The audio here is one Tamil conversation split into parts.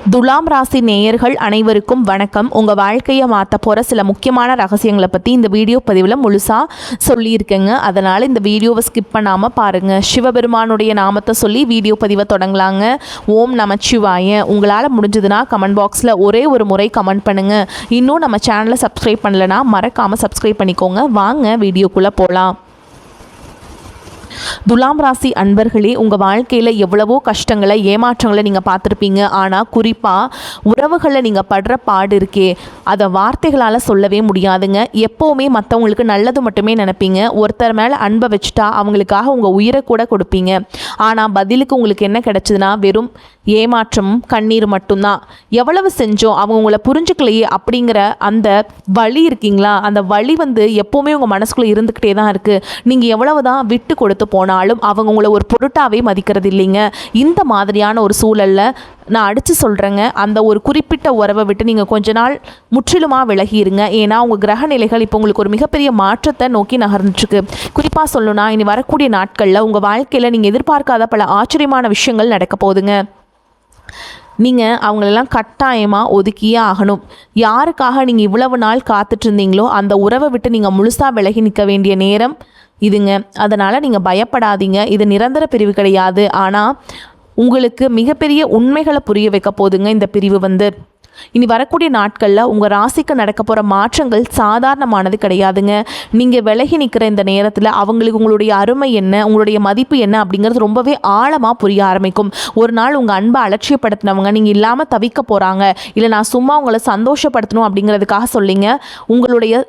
துலாம் ராசி நேயர்கள் அனைவருக்கும் வணக்கம். உங்கள் வாழ்க்கையை மாற்ற போகிற சில முக்கியமான ரகசியங்களை பற்றி இந்த வீடியோ பதிவில் முழுசாக சொல்லியிருக்கேங்க. அதனால் இந்த வீடியோவை ஸ்கிப் பண்ணாமல் பாருங்கள். சிவபெருமானுடைய நாமத்தை சொல்லி வீடியோ பதிவை தொடங்கலாங்க. ஓம் நமச்சிவாய. உங்களால் முடிஞ்சதுன்னா கமெண்ட் பாக்ஸில் ஒரே ஒரு முறை கமெண்ட் பண்ணுங்கள். இன்னும் நம்ம சேனலை சப்ஸ்கிரைப் பண்ணலைன்னா மறக்காமல் சப்ஸ்கிரைப் பண்ணிக்கோங்க. வாங்க வீடியோக்குள்ளே போகலாம். துலாம் ராசி அன்பர்களே, உங்கள் வாழ்க்கையில் எவ்வளவோ கஷ்டங்களை ஏமாற்றங்களை நீங்கள் பார்த்துருப்பீங்க. ஆனால் குறிப்பாக உறவுகளில் நீங்கள் படுற பாடு இருக்கே, அதை வார்த்தைகளால் சொல்லவே முடியாதுங்க. எப்போவுமே மற்றவங்களுக்கு நல்லது மட்டுமே நினைப்பீங்க. ஒருத்தர் மேலே அன்பை வச்சுட்டா அவங்களுக்காக உங்கள் உயிரை கூட கொடுப்பீங்க. ஆனால் பதிலுக்கு உங்களுக்கு என்ன கிடைச்சதுன்னா வெறும் ஏமாற்றமும் கண்ணீர் மட்டும்தான். எவ்வளவு செஞ்சோம் அவங்க உங்களை புரிஞ்சுக்கலையே அப்படிங்கிற அந்த வலி இருக்கீங்களா, அந்த வலி எப்போவுமே உங்கள் மனசுக்குள்ளே இருந்துக்கிட்டே தான் இருக்குது. நீங்கள் எவ்வளவு தான் விட்டு கொடுத்து போனாலும் அவங்க உங்களை ஒரு பொருட்டாவே மதிக்கிறது இல்லைங்க. இந்த மாதிரியான ஒரு சூழலில் நான் அடித்து சொல்கிறேங்க, அந்த ஒரு குறிப்பிட்ட உறவை விட்டு நீங்கள் கொஞ்ச நாள் முற்றிலுமாக விலகிடுங்க. ஏன்னா உங்கள் கிரக நிலைகள் இப்போ உங்களுக்கு ஒரு மிகப்பெரிய மாற்றத்தை நோக்கி நகர்ந்துட்டுருக்கு. குறிப்பாக சொல்லணும்னா இனி வரக்கூடிய நாட்களில் உங்கள் வாழ்க்கையில் நீங்கள் எதிர்பார்க்காத பல ஆச்சரியமான விஷயங்கள் நடக்க போகுதுங்க. நீங்கள் அவங்களெல்லாம் கட்டாயமாக ஒதுக்கியே ஆகணும். யாருக்காக நீங்கள் இவ்வளவு நாள் காத்துட்ருந்தீங்களோ அந்த உறவை விட்டு நீங்கள் முழுசாக விலகி நிற்க வேண்டிய நேரம் இதுங்க. அதனால் நீங்கள் பயப்படாதீங்க. இது நிரந்தர பிரிவு கிடையாது. ஆனால் உங்களுக்கு மிகப்பெரிய உண்மைகளை புரிய வைக்க போதுங்க இந்த பிரிவு. இனி வரக்கூடிய நாட்களில் உங்கள் ராசிக்கு நடக்க போகிற மாற்றங்கள் சாதாரணமானது கிடையாதுங்க. நீங்கள் விலகி நிற்கிற இந்த நேரத்தில் அவங்களுக்கு உங்களுடைய அருமை என்ன, உங்களுடைய மதிப்பு என்ன அப்படிங்கிறது ரொம்பவே ஆழமாக புரிய ஆரம்பிக்கும். ஒரு நாள் உங்கள் அன்பை அலட்சியப்படுத்தினவங்க நீங்கள் இல்லாமல் தவிக்க போகிறாங்க, இல்லை நான் சும்மா உங்களை சந்தோஷப்படுத்தணும் அப்படிங்கிறதுக்காக சொல்லிங்க. உங்களுடைய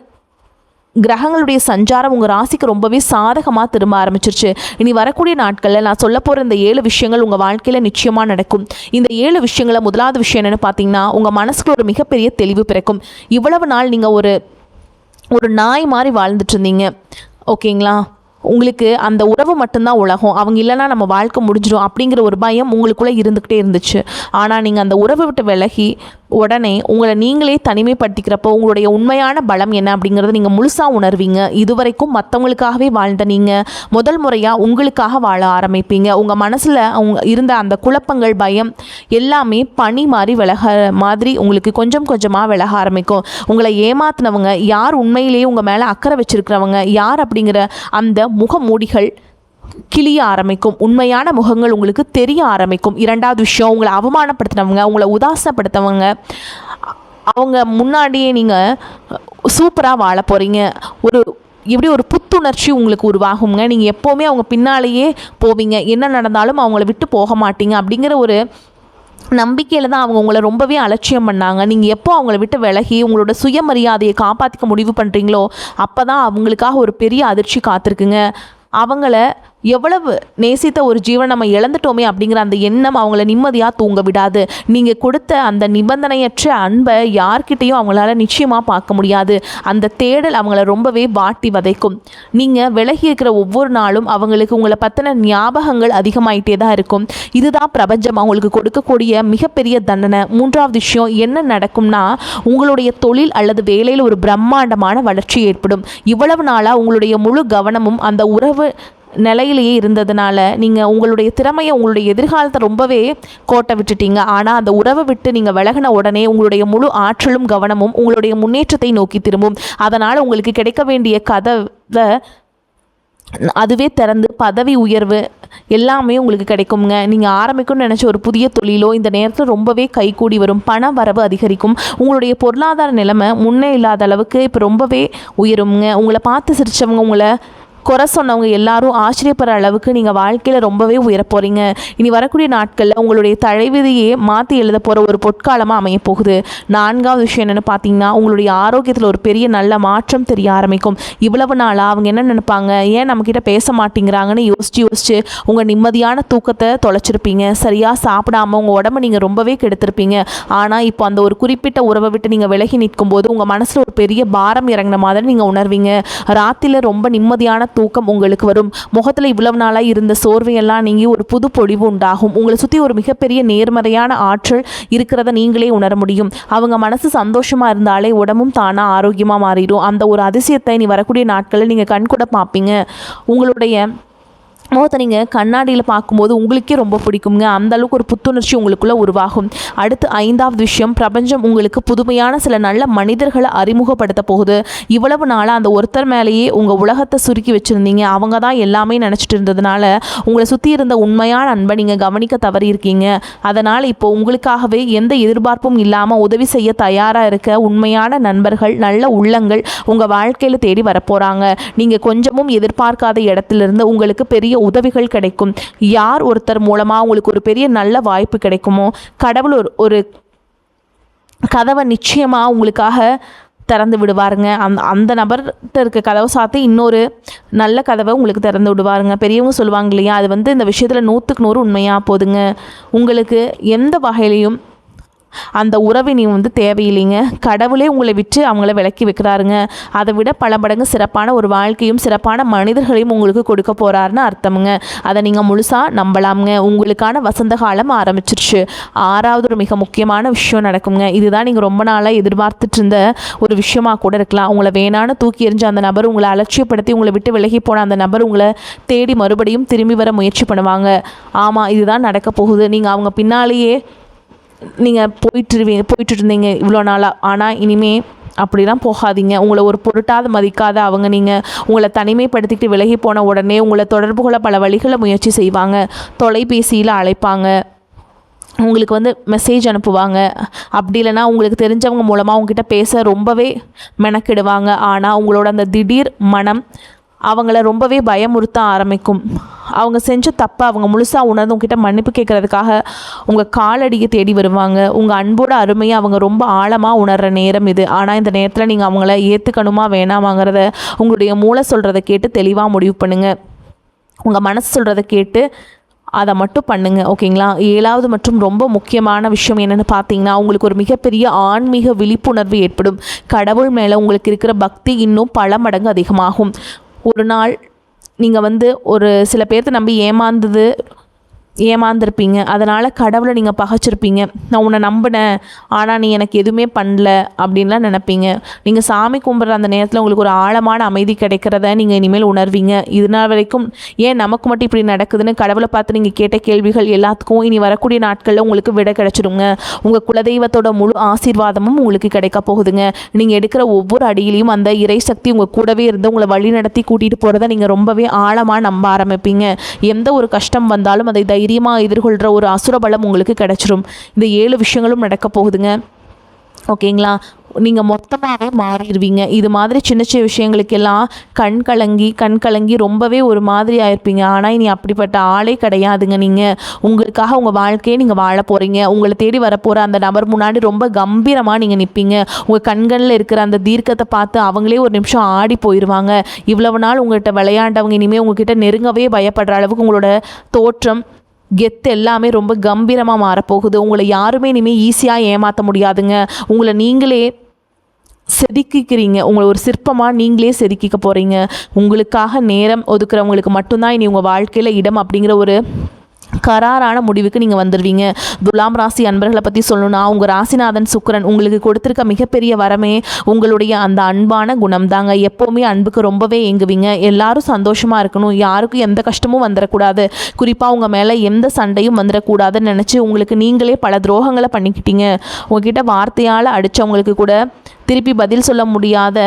கிரகங்களுடைய சஞ்சாரம் உங்கள் ராசிக்கு ரொம்பவே சாதகமாக திரும்ப ஆரம்பிச்சிருச்சு. இனி வரக்கூடிய நாட்களில் நான் சொல்ல போகிற இந்த 7 விஷயங்கள் உங்கள் வாழ்க்கையில் நிச்சயமாக நடக்கும். இந்த 7 விஷயங்களை முதலாவது விஷயம் என்னென்னு பார்த்தீங்கன்னா, உங்கள் மனசுக்குள்ள ஒரு மிகப்பெரிய தெளிவு பிறக்கும். இவ்வளவு நாள் நீங்கள் ஒரு நாய் மாதிரி வாழ்ந்துட்டு இருந்தீங்க, ஓகேங்களா? உங்களுக்கு அந்த உறவு மட்டும்தான் உலகம், அவங்க இல்லைனா நம்ம வாழ்க்கை முடிஞ்சிடும் அப்படிங்கிற ஒரு பயம் உங்களுக்குள்ளே இருந்துக்கிட்டே இருந்துச்சு. ஆனால் நீங்கள் அந்த உறவை விட்டு விலகி உடனே உங்களை நீங்களே தனிமைப்படுத்திக்கிறப்போ உங்களுடைய உண்மையான பலம் என்ன அப்படிங்கிறத நீங்கள் முழுசாக உணர்வீங்க. இதுவரைக்கும் மற்றவங்களுக்காகவே வாழ்ந்த நீங்கள் முதல் முறையாக உங்களுக்காக வாழ ஆரம்பிப்பீங்க. உங்கள் மனசில் இருந்த அந்த குழப்பங்கள், பயம் எல்லாமே பனி மாதிரி மாதிரி உங்களுக்கு கொஞ்சம் கொஞ்சமாக விலக ஆரம்பிக்கும். உங்களை ஏமாத்தினவங்க யார், உண்மையிலேயே உங்கள் மேலே அக்கறை வச்சிருக்கிறவங்க யார் அப்படிங்கிற அந்த முகமூடிகள் கிளிய ஆரம்பிக்கும். உண்மையான முகங்கள் உங்களுக்கு தெரிய ஆரம்பிக்கும். இரண்டாவது விஷயம், உங்களை அவமானப்படுத்தினவங்க, உங்களை உதாசப்படுத்தவங்க அவங்க முன்னாடியே நீங்கள் சூப்பராக வாழ போகிறீங்க. இப்படி ஒரு புத்துணர்ச்சி உங்களுக்கு உருவாகுங்க. நீங்கள் எப்போவுமே அவங்க பின்னாலேயே போவீங்க, என்ன நடந்தாலும் அவங்கள விட்டு போக மாட்டீங்க அப்படிங்கிற ஒரு நம்பிக்கையில் தான் அவங்க உங்களை ரொம்பவே அலட்சியம் பண்ணாங்க. நீங்கள் எப்போ அவங்கள விட்டு விலகி உங்களோட சுயமரியாதையை காப்பாற்றிக்க முடிவு பண்ணுறீங்களோ அப்போ தான் அவங்களுக்காக ஒரு பெரிய அதிர்ச்சி காத்திருக்குங்க. அவங்கள எவ்வளவு நேசித்த ஒரு ஜீவன் நம்ம இழந்துட்டோமே அப்படிங்கிற அந்த எண்ணம் அவங்கள நிம்மதியாக தூங்க விடாது. நீங்கள் கொடுத்த அந்த நிபந்தனையற்ற அன்பை யார்கிட்டையும் அவங்களால நிச்சயமாக பார்க்க முடியாது. அந்த தேடல் அவங்கள ரொம்பவே வாட்டி வதைக்கும். நீங்கள் விலகி இருக்கிற ஒவ்வொரு நாளும் அவங்களுக்கு உங்களை பற்றின ஞாபகங்கள் அதிகமாயிட்டே தான் இருக்கும். இதுதான் பிரபஞ்சம் அவங்களுக்கு கொடுக்கக்கூடிய மிகப்பெரிய தண்டனை. மூன்றாவது விஷயம் என்ன நடக்கும்னா, உங்களுடைய தொழில் அல்லது வேலையில் ஒரு பிரம்மாண்டமான வளர்ச்சி ஏற்படும். இவ்வளவு நாளாக உங்களுடைய முழு கவனமும் அந்த உறவு நிலையிலேயே இருந்ததுனால நீங்கள் உங்களுடைய திறமையை, உங்களுடைய எதிர்காலத்தை ரொம்பவே கோட்டை விட்டுட்டீங்க. ஆனால் அந்த உறவை விட்டு நீங்கள் விலகின உடனே உங்களுடைய முழு ஆற்றலும் கவனமும் உங்களுடைய முன்னேற்றத்தை நோக்கி திரும்பும். அதனால் உங்களுக்கு கிடைக்க வேண்டிய கதவை அதுவே திறந்து பதவி உயர்வு எல்லாமே உங்களுக்கு கிடைக்குங்க. நீங்கள் ஆரம்பிக்கணும்னு நினச்ச ஒரு புதிய தொழிலோ இந்த நேரத்தில் ரொம்பவே கைகூடி வரும். பண வரவு அதிகரிக்கும். உங்களுடைய பொருளாதார நிலைமை முன்னே இல்லாத அளவுக்கு இப்போ ரொம்பவே உயருங்க. உங்களை பார்த்து சிரித்தவங்க, உங்களை குறை சொன்னவங்க எல்லாரும் ஆச்சரியப்படுற அளவுக்கு நீங்கள் வாழ்க்கையில் ரொம்பவே உயர போகிறீங்க. இனி வரக்கூடிய நாட்களில் உங்களுடைய தலைவிதியே மாற்றி எழுத போகிற ஒரு பொற்காலமாக அமைய போகுது. நான்காவது விஷயம் என்னென்னு பார்த்தீங்கன்னா, உங்களுடைய ஆரோக்கியத்தில் ஒரு பெரிய நல்ல மாற்றம் தெரிய ஆரம்பிக்கும். இவ்வளவு நாளாக அவங்க என்ன நினைப்பாங்க, ஏன் நம்மக்கிட்ட பேச மாட்டேங்கிறாங்கன்னு யோசிச்சு உங்கள் நிம்மதியான தூக்கத்தை தொலைச்சிருப்பீங்க. சரியாக சாப்பிடாமல் உங்கள் உடம்பை நீங்கள் ரொம்பவே கெடுத்திருப்பீங்க. ஆனால் இப்போ அந்த ஒரு குறிப்பிட்ட உறவை விட்டு நீங்கள் விலகி நிற்கும் போது உங்கள் மனசில் ஒரு பெரிய பாரம் இறங்கின மாதிரி நீங்கள் உணர்வீங்க. ராத்திரியில் ரொம்ப நிம்மதியான தூக்கம் உங்களுக்கு வரும். முகத்தில் இவ்வளவு நாளாக இருந்த சோர்வையெல்லாம் நீங்கி ஒரு புது பொழிவு உண்டாகும். உங்களை சுற்றி ஒரு மிகப்பெரிய நேர்மறையான ஆற்றல் இருக்கிறத நீங்களே உணர முடியும். அவங்க மனசு சந்தோஷமாக இருந்தாலே உடம்பும் தானாக ஆரோக்கியமாக மாறிடும். அந்த ஒரு அதிசயத்தை நீ வரக்கூடிய நாட்களில் நீங்கள் கண்கூட பார்ப்பீங்க. உங்களுடைய முகத்தை நீங்கள் கண்ணாடியில் பார்க்கும்போது உங்களுக்கே ரொம்ப பிடிக்குங்க. அந்தளவுக்கு ஒரு புத்துணர்ச்சி உங்களுக்குள்ளே உருவாகும். அடுத்து 5வது விஷயம், பிரபஞ்சம் உங்களுக்கு புதுமையான சில நல்ல மனிதர்களை அறிமுகப்படுத்த போகுது. இவ்வளவு நாளாக அந்த ஒருத்தர் மேலேயே உங்கள் உலகத்தை சுருக்கி வச்சுருந்தீங்க. அவங்க தான் எல்லாமே நினச்சிட்டு இருந்ததுனால உங்களை சுற்றி இருந்த உண்மையான அன்பை நீங்கள் கவனிக்க தவறி இருக்கீங்க. அதனால் இப்போ உங்களுக்காகவே எந்த எதிர்பார்ப்பும் இல்லாமல் உதவி செய்ய தயாராக இருக்க உண்மையான நண்பர்கள், நல்ல உள்ளங்கள் உங்கள் வாழ்க்கையில் தேடி வரப்போகிறாங்க. நீங்கள் கொஞ்சமும் எதிர்பார்க்காத இடத்திலிருந்து உங்களுக்கு பெரிய உதவிகள் கிடைக்கும். யார் ஒருத்தர் மூலமாக உங்களுக்கு ஒரு பெரிய நல்ல வாய்ப்பு கிடைக்குமோ, கடவுள் ஒரு கதவை நிச்சயமாக உங்களுக்காக திறந்து விடுவாருங்க. அந்த நபர்கிட்ட இருக்க கதவை சாத்தி இன்னொரு நல்ல கதவை உங்களுக்கு திறந்து விடுவாருங்க. பெரியவங்க சொல்லுவாங்க இல்லையா, அது இந்த விஷயத்தில் 100க்கு 100 உண்மையாக போதுங்க. உங்களுக்கு எந்த வகையிலையும் அந்த உறவினை தேவையில்லைங்க. கடவுளே உங்களை விட்டு அவங்கள விலக்கி வைக்கிறாருங்க. அதை விட பல மடங்கு சிறப்பான ஒரு வாழ்க்கையும் சிறப்பான மனிதர்களையும் உங்களுக்கு கொடுக்க போகிறாருன்னு அர்த்தமுங்க. அதை நீங்கள் முழுசாக நம்பலாமுங்க. உங்களுக்கான வசந்த காலம் ஆரம்பிச்சிருச்சு. 6வது ஒரு மிக முக்கியமான விஷயம் நடக்குங்க. இதுதான் நீங்கள் ரொம்ப நாளாக எதிர்பார்த்துட்டு இருந்த ஒரு விஷயமாக கூட இருக்கலாம். உங்களை வேணான்னு தூக்கி எறிஞ்ச அந்த நபர், உங்களை அலட்சியப்படுத்தி உங்களை விட்டு விலகி போன அந்த நபர் உங்களை தேடி மறுபடியும் திரும்பி வர முயற்சி பண்ணுவாங்க. ஆமாம், இதுதான் நடக்க போகுது. நீங்கள் அவங்க பின்னாலேயே நீங்கள் போயிட்டு இருந்தீங்க இவ்வளோ நாளாக. ஆனால் இனிமேல் அப்படிலாம் போகாதீங்க. உங்களை ஒரு பொருட்டாத மதிக்காத அவங்க நீங்கள் உங்களை தனிமைப்படுத்திக்கிட்டு விலகி போன உடனே உங்களை தொடர்புகளை பல வழிகளை முயற்சி செய்வாங்க. தொலைபேசியில் அழைப்பாங்க, உங்களுக்கு மெசேஜ் அனுப்புவாங்க. அப்படி இல்லைனா உங்களுக்கு தெரிஞ்சவங்க மூலமாக உங்ககிட்ட பேச ரொம்பவே மெனக்கிடுவாங்க. ஆனால் உங்களோட அந்த திடீர் மனம் அவங்கள ரொம்பவே பயமுறுத்த ஆரம்பிக்கும். அவங்க செஞ்ச தப்பை அவங்க முழுசாக உணர்ந்து உங்ககிட்ட மன்னிப்பு கேட்குறதுக்காக உங்கள் காலடியை தேடி வருவாங்க. உங்கள் அன்போட அருமையை அவங்க ரொம்ப ஆழமாக உணர்கிற நேரம் இது. ஆனால் இந்த நேரத்தில் நீங்கள் அவங்கள ஏற்றுக்கணுமா வேணாமாங்கிறத உங்களுடைய மூளை சொல்கிறத கேட்டு தெளிவாக முடிவு பண்ணுங்கள். உங்கள் மனசு சொல்கிறத கேட்டு அதை மட்டும் பண்ணுங்கள், ஓகேங்களா? 7வது மற்றும் ரொம்ப முக்கியமான விஷயம் என்னென்னு பார்த்தீங்கன்னா, உங்களுக்கு ஒரு மிகப்பெரிய ஆன்மீக விழிப்புணர்வு ஏற்படும். கடவுள் மேலே உங்களுக்கு இருக்கிற பக்தி இன்னும் பல மடங்கு அதிகமாகும். ஒரு நாள் நீங்கள் ஒரு சில பேர்த்த நம்பி ஏமாந்துருப்பீங்க. அதனால் கடவுளை நீங்கள் பகைச்சிருப்பீங்க. நான் உன்னை நம்பினேன், ஆனால் நீ எனக்கு எதுவுமே பண்ணல அப்படின்லாம் நினைப்பீங்க. நீங்கள் சாமி கும்பிட்ற அந்த நேரத்தில் உங்களுக்கு ஒரு ஆழமான அமைதி கிடைக்கிறத நீங்கள் இனிமேல் உணர்வீங்க. இதனால் வரைக்கும் ஏன் நமக்கு மட்டும் இப்படி நடக்குதுன்னு கடவுளை பார்த்து நீங்கள் கேட்ட கேள்விகள் எல்லாத்துக்கும் இனி வரக்கூடிய நாட்களில் உங்களுக்கு விட கிடைச்சிடுங்க. உங்கள் குலதெய்வத்தோட முழு ஆசீர்வாதமும் உங்களுக்கு கிடைக்க போகுதுங்க. நீங்கள் எடுக்கிற ஒவ்வொரு அடியிலையும் அந்த இறை சக்தி உங்கள் கூடவே இருந்து உங்களை வழி நடத்தி கூட்டிகிட்டு போகிறத நீங்கள் ரொம்பவே ஆழமாக நம்ப ஆரம்பிப்பீங்க. எந்த ஒரு கஷ்டம் வந்தாலும் அதை தைரியமாக எதிர்கொள்கிற ஒரு அசுரபலம் உங்களுக்கு கிடைச்சிரும். இந்த 7 விஷயங்களும் நடக்க போகுதுங்க, ஓகேங்களா? நீங்கள் மொத்தமாகவே மாறிடுவீங்க. இது மாதிரி சின்ன சின்ன விஷயங்களுக்கெல்லாம் கண் கலங்கி ரொம்பவே ஒரு மாதிரி ஆயிருப்பீங்க. ஆனால் இனி அப்படிப்பட்ட ஆளே கிடையாதுங்க. நீங்கள் உங்களுக்காக உங்கள் வாழ்க்கையை நீங்கள் வாழ போகிறீங்க. உங்களை தேடி வரப்போகிற அந்த நபர் முன்னாடி ரொம்ப கம்பீரமாக நீங்கள் நிற்பீங்க. உங்கள் கண்களில் இருக்கிற அந்த தீர்க்கத்தை பார்த்து அவங்களே ஒரு நிமிஷம் ஆடி போயிடுவாங்க. இவ்வளவு நாள் உங்கள்கிட்ட விளையாண்டவங்க இனிமேல் உங்ககிட்ட நெருங்கவே பயப்படுற அளவுக்கு உங்களோட தோற்றம், கெத்து எல்லாமே ரொம்ப கம்பீரமாக மாறப்போகுது. உங்களை யாருமே இனிமேல் ஈஸியாக ஏமாற்ற முடியாதுங்க. உங்களை நீங்களே செதுக்கிக்கிறீங்க. உங்களை ஒரு சிற்பமாக நீங்களே செதுக்கிக்க போகிறீங்க. உங்களுக்காக நேரம் ஒதுக்குறவங்களுக்கு மட்டும்தான் இனி உங்கள் வாழ்க்கையில் இடம் அப்படிங்கிற ஒரு கராரான முடிவுக்கு நீங்கள் வந்துடுவீங்க. துலாம் ராசி அன்பர்களை பற்றி சொல்லணும்னா, உங்கள் ராசிநாதன் சுக்கிரன் உங்களுக்கு கொடுத்துருக்க மிகப்பெரிய வரமே உங்களுடைய அந்த அன்பான குணம் தாங்க. எப்போவுமே அன்புக்கு ரொம்பவே ஏங்குவீங்க. எல்லாரும் சந்தோஷமாக இருக்கணும், யாருக்கும் எந்த கஷ்டமும் வந்துடக்கூடாது, குறிப்பாக உங்கள் மேலே எந்த சண்டையும் வந்துடக்கூடாதுன்னு நினச்சி உங்களுக்கு நீங்களே பல துரோகங்களை பண்ணிக்கிட்டீங்க. உங்ககிட்ட வார்த்தையால் அடித்தவங்களுக்கு கூட திருப்பி பதில் சொல்ல முடியாத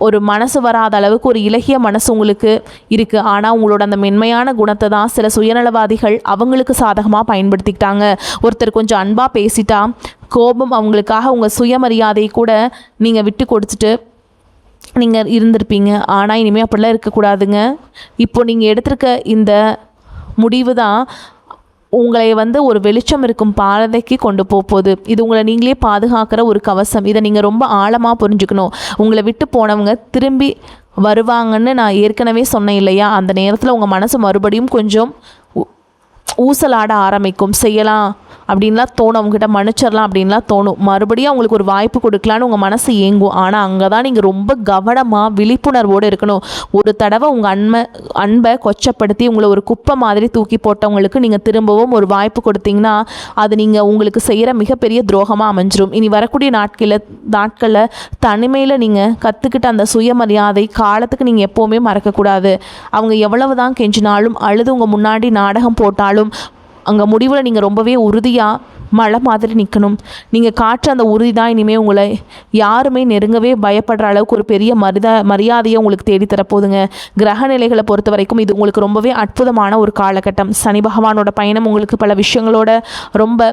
ஒரு மனசு வராத அளவுக்கு ஒரு இலகிய மனசு உங்களுக்கு இருக்குது. ஆனால் உங்களோட அந்த மென்மையான குணத்தை தான் சில சுயநலவாதிகள் அவங்களுக்கு சாதகமாக பயன்படுத்திக்கிட்டாங்க. ஒருத்தர் கொஞ்சம் அன்பாக பேசிட்டா கோபம் அவங்களுக்காக உங்கள் சுயமரியாதையை கூட நீங்கள் விட்டு கொடுத்துட்டு நீங்கள் இருந்திருப்பீங்க. ஆனால் இனிமேல் அப்படிலாம் இருக்கக்கூடாதுங்க. இப்போ நீங்கள் எடுத்திருக்க இந்த முடிவு தான் உங்களை ஒரு வெளிச்சம் இருக்கும் பாதைக்கு கொண்டு போகுது. இது உங்களை நீங்களே பாதுகாக்கிற ஒரு கவசம். இதை நீங்கள் ரொம்ப ஆழமாக புரிஞ்சுக்கணும். உங்களை விட்டு போனவங்க திரும்பி வருவாங்கன்னு நான் ஏற்கனவே சொன்னேன் இல்லையா? அந்த நேரத்தில் உங்கள் மனசு மறுபடியும் கொஞ்சம் ஊசலாட ஆரம்பிக்கும். செய்யலாம் அப்படின்லாம் தோணும், அவங்ககிட்ட மன்னிச்சிடலாம் அப்படின்லாம் தோணும். மறுபடியும் அவங்களுக்கு ஒரு வாய்ப்பு கொடுக்கலான்னு உங்கள் மனசு ஏங்கும். ஆனால் அங்கே தான் நீங்கள் ரொம்ப கவனமாக விழிப்புணர்வோடு இருக்கணும். ஒரு தடவை உங்கள் அன்பை கொச்சப்படுத்தி உங்களை ஒரு குப்பை மாதிரி தூக்கி போட்டவங்களுக்கு நீங்கள் திரும்பவும் ஒரு வாய்ப்பு கொடுத்தீங்கன்னா அது நீங்கள் உங்களுக்கு செய்கிற மிகப்பெரிய துரோகமாக அமைஞ்சிரும். இனி வரக்கூடிய நாட்களில் தனிமையில் நீங்கள் கற்றுக்கிட்ட அந்த சுயமரியாதை காலத்துக்கு நீங்கள் எப்போவுமே மறக்கக்கூடாது. அவங்க எவ்வளவு தான் கெஞ்சினாலும் அழுது உங்கள் முன்னாடி நாடகம் போட்டாலும் அங்கே முடிவில் நீங்கள் ரொம்பவே உறுதியாக மழை மாதிரி நிற்கணும். நீங்கள் காற்ற அந்த உறுதி தான் இனிமேல் உங்களை யாருமே நெருங்கவே பயப்படுற அளவுக்கு ஒரு பெரிய மரியாதையை உங்களுக்கு தேடித்தரப்போகுதுங்க. கிரக நிலைகளை பொறுத்த வரைக்கும் இது உங்களுக்கு ரொம்பவே அற்புதமான ஒரு காலகட்டம். சனி பகவானோட பயணம் உங்களுக்கு பல விஷயங்களோட ரொம்ப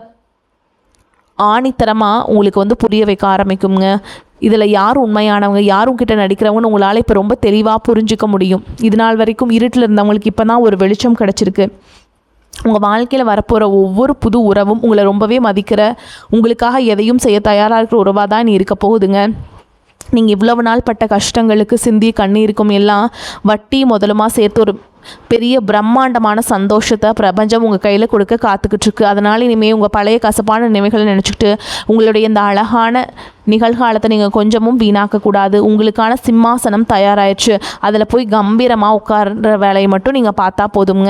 ஆணித்தரமாக உங்களுக்கு புரிய வைக்க ஆரம்பிக்குங்க. இதில் யார் உண்மையானவங்க, யார் உங்ககிட்ட நடிக்கிறவங்கன்னு உங்களால் இப்போ ரொம்ப தெளிவாக புரிஞ்சிக்க முடியும். இது நாள் வரைக்கும் இருட்டில் இருந்தவங்களுக்கு இப்போ தான் ஒரு வெளிச்சம் கிடச்சிருக்கு. உங்கள் வாழ்க்கையில் வரப்போகிற ஒவ்வொரு புது உறவும் உங்களை ரொம்பவே மதிக்கிற, உங்களுக்காக எதையும் செய்ய தயாராக இருக்கிற உறவாக தான் நீ இருக்க போகுதுங்க. நீங்கள் இவ்வளவு நாள் பட்ட கஷ்டங்களுக்கு சிந்திய கண்ணீருக்கும் எல்லாம் வட்டி முதலுமா சேர்த்து ஒரு பெரிய பிரம்மாண்டமான சந்தோஷத்தை பிரபஞ்சம் உங்கள் கையில் கொடுக்க காத்துக்கிட்டு இருக்கு. அதனால் இனிமேல் உங்கள் பழைய கசப்பான நினைவுகளை நினச்சிக்கிட்டு உங்களுடைய இந்த அழகான நிகழ்காலத்தை நீங்கள் கொஞ்சமும் வீணாக்கக்கூடாது. உங்களுக்கான சிம்மாசனம் தயாராகிடுச்சு, அதில் போய் கம்பீரமாக உட்கார்ற வேலையை மட்டும் நீங்கள் பார்த்தா போதுங்க.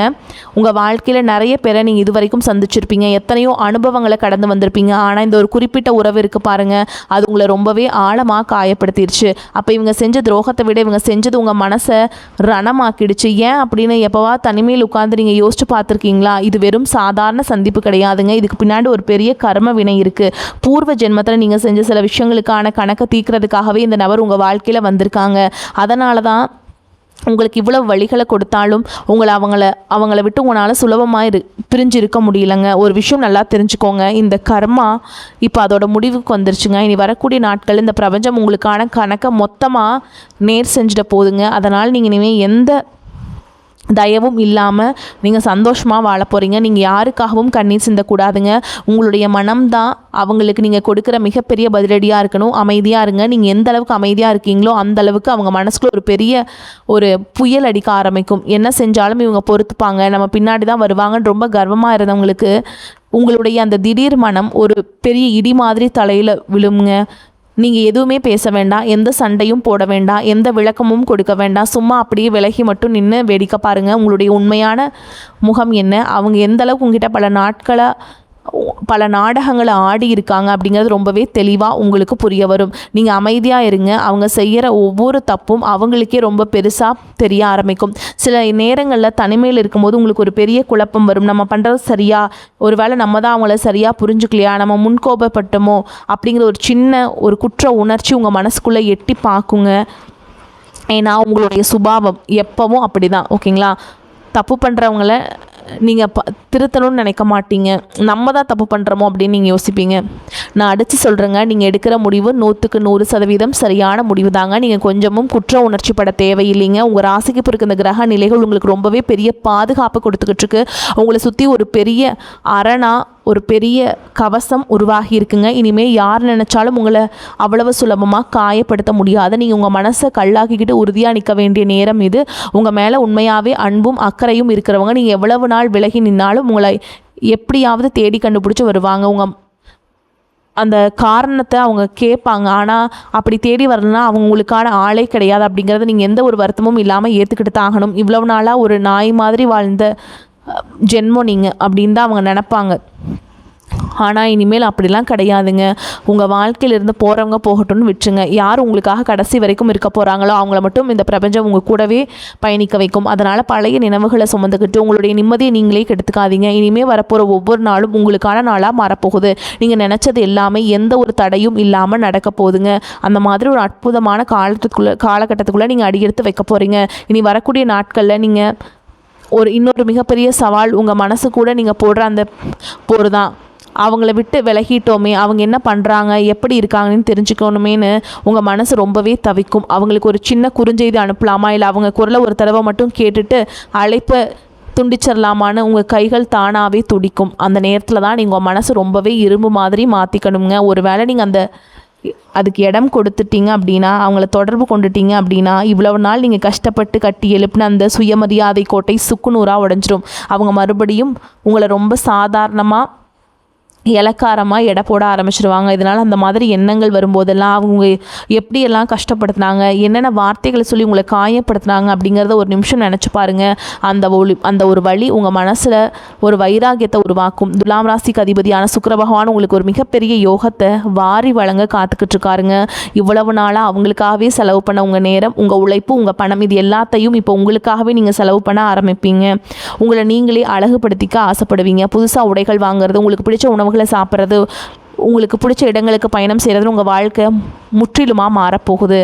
உங்கள் வாழ்க்கையில் நிறைய பேரை நீங்கள் இது வரைக்கும் சந்திச்சிருப்பீங்க, எத்தனையோ அனுபவங்களை கடந்து வந்திருப்பீங்க. ஆனால் இந்த ஒரு குறிப்பிட்ட உறவு இருக்குது பாருங்கள், அது உங்களை ரொம்பவே ஆழமாக காயப்படுத்திடுச்சு. அப்போ இவங்க செஞ்ச துரோகத்தை விட இவங்க செஞ்சது உங்கள் மனசை ரணமாக்கிடுச்சு. ஏன் அப்படின்னு எப்போவா தனிமையில் உட்கார்ந்து நீங்கள் யோசிச்சு பார்த்துருக்கீங்களா? இது வெறும் சாதாரண சந்திப்பு கிடையாதுங்க. இதுக்கு பின்னாடி ஒரு பெரிய கர்ம வினை இருக்குது. பூர்வ ஜென்மத்தில் நீங்கள் செஞ்ச சில விஷயங்களுக்கான கணக்கை தீர்க்கிறதுக்காகவே இந்த நபர் உங்கள் வாழ்க்கையில் வந்திருக்காங்க. அதனால தான் உங்களுக்கு இவ்வளவு வழிகளை கொடுத்தாலும் அவங்கள விட்டு உங்களால் சுலபமாக பிரிஞ்சு இருக்க முடியலங்க. ஒரு விஷயம் நல்லா தெரிஞ்சுக்கோங்க, இந்த கர்மா இப்போ அதோட முடிவுக்கு வந்துருச்சுங்க. இனி வரக்கூடிய நாட்கள் இந்த பிரபஞ்சம் உங்களுக்கான கணக்கை மொத்தமாக நேர் செஞ்சுட்ட போதுங்க. அதனால் நீங்கள் இனிமேல் எந்த தயவும் இல்லாமல் நீங்கள் சந்தோஷமாக வாழ போகிறீங்க. நீங்கள் யாருக்காகவும் கண்ணீர் சிந்தக்கூடாதுங்க. உங்களுடைய மனம்தான் அவங்களுக்கு நீங்கள் கொடுக்குற மிகப்பெரிய பதிலடியாக இருக்கணும். அமைதியாக இருங்க. நீங்கள் எந்த அளவுக்கு அமைதியாக இருக்கீங்களோ அந்த அளவுக்கு அவங்க மனசுக்குள்ள ஒரு பெரிய ஒரு புயல் அடிக்க ஆரம்பிக்கும். என்ன செஞ்சாலும் இவங்க பொறுத்துப்பாங்க, நம்ம பின்னாடி தான் வருவாங்கன்னு ரொம்ப கர்வமாக இருந்தவங்களுக்கு உங்களுடைய அந்த திடீர் மனம் ஒரு பெரிய இடி மாதிரி தலையில் விழுங்க. நீங்கள் எதுவுமே பேச வேண்டாம், எந்த சண்டையும் போட வேண்டாம், எந்த விளக்கமும் கொடுக்க வேண்டாம். சும்மா அப்படியே விலகி மட்டும் நின்று வேடிக்கை பாருங்கள். உங்களுடைய உண்மையான முகம் என்ன, அவங்க எந்த அளவுக்கு உங்ககிட்ட பல நாடகங்களை ஆடி இருக்காங்க அப்படிங்கிறது ரொம்பவே தெளிவாக உங்களுக்கு புரிய வரும். நீங்கள் அமைதியாக இருங்க. அவங்க செய்கிற ஒவ்வொரு தப்பும் அவங்களுக்கே ரொம்ப பெருசாக தெரிய ஆரம்பிக்கும். சில நேரங்களில் தனிமையில் இருக்கும்போது உங்களுக்கு ஒரு பெரிய குழப்பம் வரும். நம்ம பண்ணுறது சரியா, ஒரு வேளை நம்ம தான் அவங்கள சரியாக புரிஞ்சுக்கலையா, நம்ம முன்கோபப்பட்டோமோ அப்படிங்கிற ஒரு சின்ன ஒரு குற்ற உணர்ச்சி உங்கள் மனசுக்குள்ளே எட்டி பார்க்குங்க. ஏன்னா உங்களுடைய சுபாவம் எப்பவும் அப்படி தான், ஓகேங்களா? தப்பு பண்ணுறவங்கள நீங்கள் திருத்தணும்னு நினைக்க மாட்டீங்க, நம்ம தான் தப்பு பண்ணுறோமோ அப்படின்னு நீங்கள் யோசிப்பீங்க. நான் அடித்து சொல்கிறேங்க, நீங்கள் எடுக்கிற முடிவு 100க்கு 100% சரியான முடிவு தாங்க. நீங்கள் கொஞ்சமும் குற்ற உணர்ச்சி பட தேவையில்லைங்க. உங்கள் ராசிக்கு பிறகு இந்த கிரக நிலைகள் உங்களுக்கு ரொம்பவே பெரிய பாதுகாப்பு கொடுத்துக்கிட்டு இருக்கு. உங்களை சுற்றி ஒரு பெரிய அரணா, ஒரு பெரிய கவசம் உருவாகி இருக்குங்க. இனிமேல் யார் நினச்சாலும் உங்களை அவ்வளவு சுலபமாக காயப்படுத்த முடியாது. நீங்கள் உங்கள் மனசை கல்லாக்கிக்கிட்டு உறுதியாக நிற்க வேண்டிய நேரம் இது. உங்கள் மேலே உண்மையாகவே அன்பும் அக்கறையும் இருக்கிறவங்க நீங்கள் எவ்வளவு நாள் விலகி நின்னாலும் உங்களை எப்படியாவது தேடி கண்டுபிடிச்சி வருவாங்க. அந்த காரணத்தை அவங்க கேட்பாங்க. ஆனால் அப்படி தேடி வரலன்னா அவங்களுக்கான ஆளே கிடையாது அப்படிங்கிறத நீங்கள் எந்த ஒரு வருத்தமும் இல்லாமல் ஏற்றுக்கிட்டு தான் ஆகணும். இவ்வளவு நாளாக ஒரு நாய் மாதிரி வாழ்ந்த ஜென்மம் நீங்கள் அப்படின்னு தான் அவங்க நினப்பாங்க. ஆனால் இனிமேல் அப்படிலாம் கிடையாதுங்க. உங்கள் வாழ்க்கையிலிருந்து போகிறவங்க போகட்டும்னு விட்டுருங்க. யார் உங்களுக்காக கடைசி வரைக்கும் இருக்க போகிறாங்களோ அவங்கள மட்டும் இந்த பிரபஞ்சம் உங்கள் கூடவே பயணிக்க வைக்கும். அதனால் பழைய நினைவுகளை சுமந்துக்கிட்டு உங்களுடைய நிம்மதியை நீங்களே கெடுத்துக்காதீங்க. இனிமேல் வரப்போகிற ஒவ்வொரு நாளும் உங்களுக்கான நாளாக மாறப்போகுது. நீங்கள் நினச்சது எல்லாமே எந்த ஒரு தடையும் இல்லாமல் நடக்க போகுதுங்க. அந்த மாதிரி ஒரு அற்புதமான காலகட்டத்துக்குள்ளே நீங்கள் அடியெடுத்து வைக்க போகிறீங்க. இனி வரக்கூடிய நாட்களில் நீங்கள் இன்னொரு மிகப்பெரிய சவால் உங்கள் மனசு கூட நீங்கள் போடுற அந்த போர் தான். அவங்கள விட்டு விலகிட்டோமே, அவங்க என்ன பண்ணுறாங்க, எப்படி இருக்காங்கன்னு தெரிஞ்சுக்கணுமேனு உங்கள் மனசு ரொம்பவே தவிக்கும். அவங்களுக்கு ஒரு சின்ன குறுஞ்செய்தி அனுப்பலாமா, இல்லை அவங்க குரலை ஒரு தடவை மட்டும் கேட்டுட்டு அழைப்பை துண்டிச்சிடலாமான்னு உங்கள் கைகள் தானாகவே துடிக்கும். அந்த நேரத்தில் தான் நீங்கள் உங்கள் மனசு ரொம்பவே இரும்பு மாதிரி மாற்றிக்கணுங்க. ஒரு வேளை நீங்கள் அதுக்கு இடம் கொடுத்துட்டீங்க அப்படின்னா, அவங்கள தொடர்பு கொண்டுட்டீங்க அப்படின்னா, இவ்வளவு நாள் நீங்கள் கஷ்டப்பட்டு கட்டி எழுப்பின அந்த சுயமரியாதை கோட்டை சுக்குநூறாக உடைஞ்சிரும். அவங்க மறுபடியும் உங்களை ரொம்ப சாதாரணமாக இளக்காரமாக எடை போட ஆரம்பிச்சிருவாங்க. இதனால் அந்த மாதிரி எண்ணங்கள் வரும்போதெல்லாம் அவங்க எப்படியெல்லாம் கஷ்டப்படுத்துனாங்க, என்னென்ன வார்த்தைகளை சொல்லி உங்களை காயப்படுத்துனாங்க அப்படிங்கிறத ஒரு நிமிஷம் நினச்சி பாருங்கள். அந்த ஒரு வழி உங்கள் மனசில் ஒரு வைராகியத்தை உருவாக்கும். துலாம் ராசிக்கு அதிபதியான சுக்கிர பகவான் உங்களுக்கு ஒரு மிகப்பெரிய யோகத்தை வாரி வழங்க காத்துக்கிட்டு இருக்காருங்க. இவ்வளவு நாளாக அவங்களுக்காகவே செலவு பண்ண உங்கள் நேரம், உங்கள் உழைப்பு, உங்கள் பணம், இது எல்லாத்தையும் இப்போ உங்களுக்காகவே நீங்கள் செலவு பண்ண ஆரம்பிப்பீங்க. உங்களை நீங்களே அழகுபடுத்திக்க ஆசைப்படுவீங்க. புதுசாக உடைகள் வாங்குறது, உங்களுக்கு பிடிச்ச உணவுகளை சாப்பிட்றது, உங்களுக்கு பிடிச்ச இடங்களுக்கு பயணம் செய்கிறது உங்கள் வாழ்க்கை முற்றிலுமாக மாறப்போகுது.